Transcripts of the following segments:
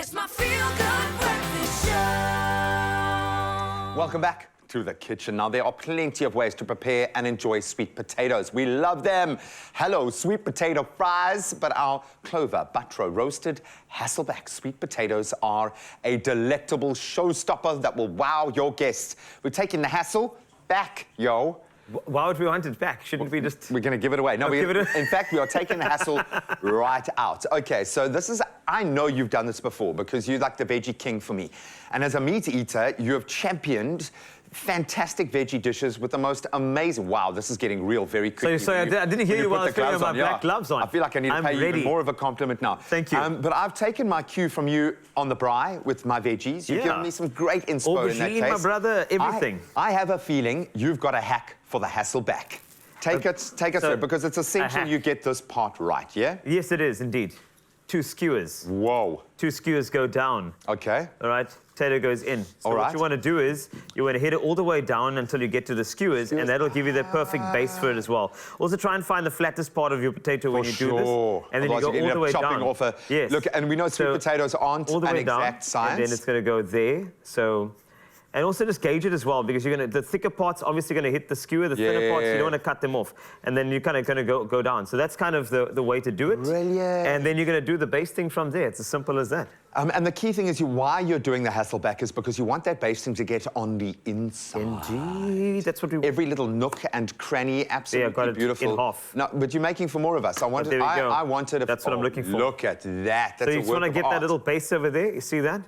It's my feel-good breakfast show. Welcome back to the kitchen. Now, there are plenty of ways to prepare and enjoy sweet potatoes. We love them. Hello, sweet potato fries, but our Clover Butro roasted Hassleback sweet potatoes are a delectable showstopper that will wow your guests. We're taking the hassle back, yo. Why would we want it back? Shouldn't we just... We're going to give it away. No, in fact, we are taking the hassle right out. Okay, so this is... I know you've done this before because you're like the veggie king for me. And as a meat eater, you have championed fantastic veggie dishes with the most amazing... Wow, this is getting real very quickly. So I didn't hear you while I was putting my black gloves on. I feel like I need to pay you even more of a compliment now. Thank you. But I've taken my cue from you on the braai with my veggies. You've given me some great inspo in that case. Aubergine, my brother, everything. I have a feeling you've got a hack for the Hassleback. Take us through it, because it's essential you get this part right, yeah? Yes, it is, indeed. 2 skewers. Whoa. 2 skewers go down. Okay. All right, potato goes in. So what you want to do is, you want to hit it all the way down until you get to the skewers, and that'll give you the perfect base for it as well. Also try and find the flattest part of your potato when you do this. And then you go all the way down. Off a, yes. Look, and we know sweet potatoes aren't an exact science. And then it's going to go there. So... And also just gauge it as well, because you're going to, the thicker parts obviously going to hit the skewer, the thinner parts, you don't want to cut them off. And then you're kind of going to go down. So that's kind of the way to do it. Brilliant. And then you're going to do the basting from there. It's as simple as that. And the key thing is why you're doing the Hassleback is because you want that basting to get on the inside. Indeed, that's what we want. Every little nook and cranny, absolutely got it beautiful. in half. No, but you're making for more of us. I wanted, there we go. I wanted. That's what I'm looking for. Look at that. That's so you just want to get that little base over there. You see that?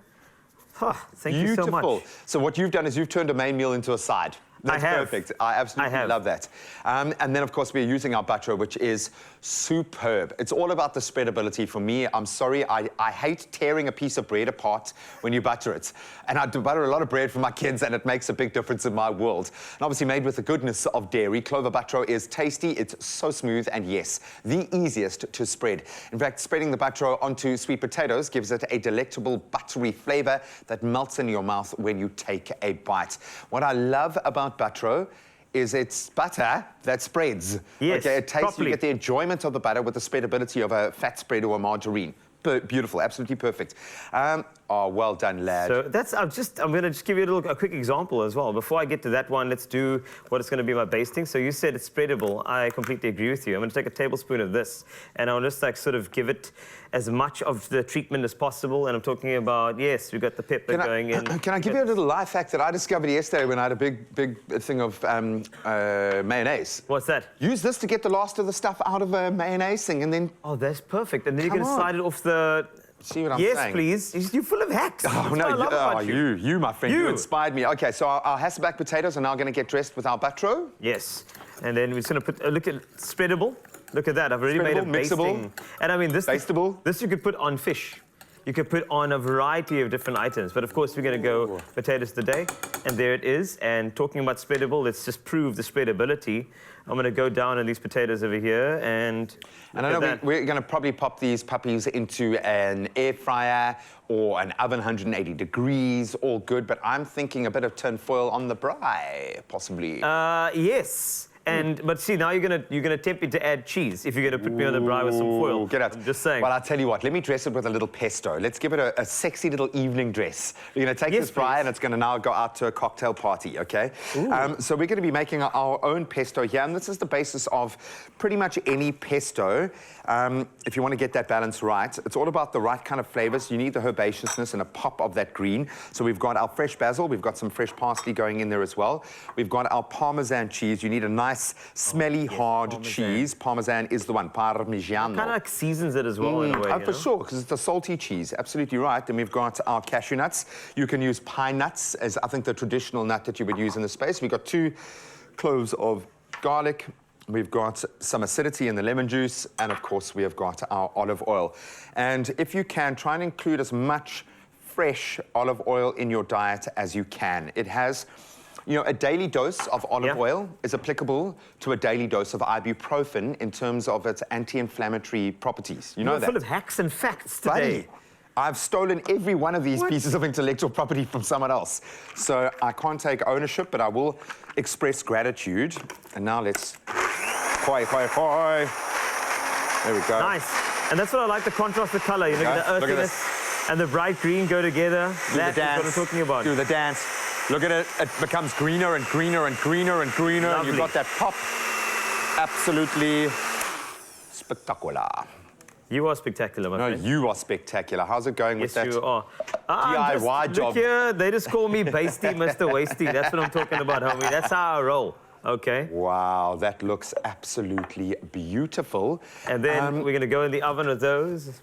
Oh, thank you so much. So what you've done is you've turned a main meal into a side. That's perfect. I absolutely love that. And then, of course, we're using our butro, which is superb. It's all about the spreadability for me. I'm sorry, I hate tearing a piece of bread apart when you butter it. And I do butter a lot of bread for my kids, and it makes a big difference in my world. And obviously made with the goodness of dairy, Clover Butro is tasty, it's so smooth, and yes, the easiest to spread. In fact, spreading the butro onto sweet potatoes gives it a delectable buttery flavor that melts in your mouth when you take a bite. What I love about butro is it's butter that spreads. Yes, okay, it tastes, you get the enjoyment of the butter with the spreadability of a fat spread or a margarine. Beautiful, absolutely perfect. Oh, well done, lad. So that's, I'm going to just give you a quick example as well. Before I get to that one, let's do what is going to be my basting. So you said it's spreadable. I completely agree with you. I'm going to take a tablespoon of this, and I'll just like sort of give it as much of the treatment as possible. And I'm talking about, yes, we've got the pepper going in. Can I give you a little life hack that I discovered yesterday when I had a big thing of mayonnaise? What's that? Use this to get the last of the stuff out of a mayonnaise thing, and then... Oh, that's perfect. And then you're going to slide it off the... See what I'm saying? Yes, please. You're full of hacks. Oh, no, you, my friend, you inspired me. Okay, so our Hassleback potatoes are now going to get dressed with our butro. Yes. And then we're just going to put, look at spreadable. Look at that. I've already made a basting. And I mean, this you could put on fish. You could put on a variety of different items. But of course, we're going to go potatoes today. And there it is. And talking about spreadable, let's just prove the spreadability. I'm going to go down on these potatoes over here and I know we're going to probably pop these puppies into an air fryer or an oven 180 degrees, all good. But I'm thinking a bit of tin foil on the braai, possibly. Yes. But see, now you're gonna tempt me to add cheese if you're gonna put me on the braai with some foil. Get out. I'm just saying. Well, I'll tell you what. Let me dress it with a little pesto. Let's give it a sexy little evening dress. We're gonna take this braai and it's gonna now go out to a cocktail party. Okay. So we're gonna be making our own pesto here, and this is the basis of pretty much any pesto. If you want to get that balance right, it's all about the right kind of flavors. You need the herbaceousness and a pop of that green. So we've got our fresh basil. We've got some fresh parsley going in there as well. We've got our Parmesan cheese. You need a nice smelly, hard cheese. Parmesan is the one, Parmigiano. Kind of like seasons it as well in a way. For sure, because it's a salty cheese. Absolutely right. Then we've got our cashew nuts. You can use pine nuts as, I think, the traditional nut that you would use in this space. We've got 2 cloves of garlic. We've got some acidity in the lemon juice. And, of course, we have got our olive oil. And if you can, try and include as much fresh olive oil in your diet as you can. It has... You know, a daily dose of olive oil is applicable to a daily dose of ibuprofen in terms of its anti-inflammatory properties. You know that? Full of hacks and facts today. Buddy, I've stolen every one of these pieces of intellectual property from someone else. So I can't take ownership, but I will express gratitude. And now let's... There we go. Nice. And that's what I like, the contrast of color. You know, the earthiness. and the bright green go together. That's what I'm talking about. Do the dance. Look at it. It becomes greener and greener and greener and greener. Lovely. And you've got that pop. Absolutely spectacular. You are spectacular, my friend. No, you are spectacular. How's it going with that Yes, you are. DIY job? Look here, they just call me Basty, Mr. Wasty. That's what I'm talking about, homie. That's how I roll. Okay. Wow, that looks absolutely beautiful. And then we're going to go in the oven with those.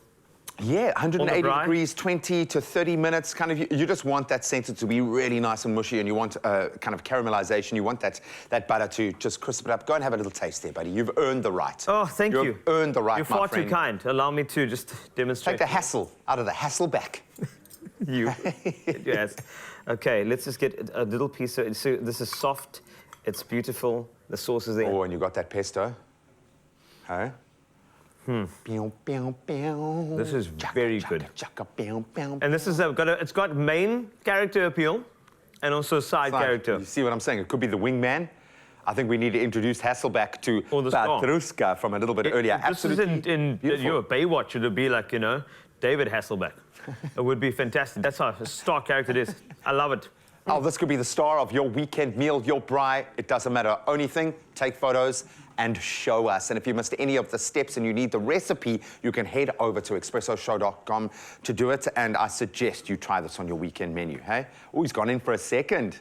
Yeah, 180 degrees, 20 to 30 minutes. Kind of, you just want that center to be really nice and mushy, and you want kind of caramelization. You want that butter to just crisp it up. Go and have a little taste there, buddy. You've earned the right. Oh, thank you. You've earned the right, You're my far friend. too kind. Allow me to just demonstrate. Take the hassle out of the Hassleback. You. Yes. Okay, let's just get a little piece of it. So this is soft. It's beautiful. The sauce is there. Oh, and you got that pesto. Huh? This is very good. And And this is it's got main character appeal and also side character. You see what I'm saying? It could be the wingman. I think we need to introduce Hassleback to the star. Petrushka from a little bit earlier. This is in your Baywatch. It would be like, you know, David Hassleback. It would be fantastic. That's how a star character it is. I love it. Oh, this could be the star of your weekend meal, your braai. It doesn't matter. Only thing, take photos and show us. And if you missed any of the steps and you need the recipe, you can head over to expressoshow.com to do it. And I suggest you try this on your weekend menu, hey? Oh, he's gone in for a second.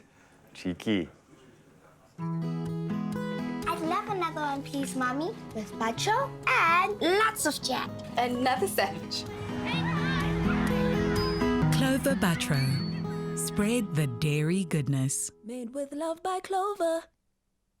Cheeky. I'd love another one, please, Mommy. With macho and lots of jam. Another sandwich. Clover Batro. Spread the dairy goodness. Made with love by Clover.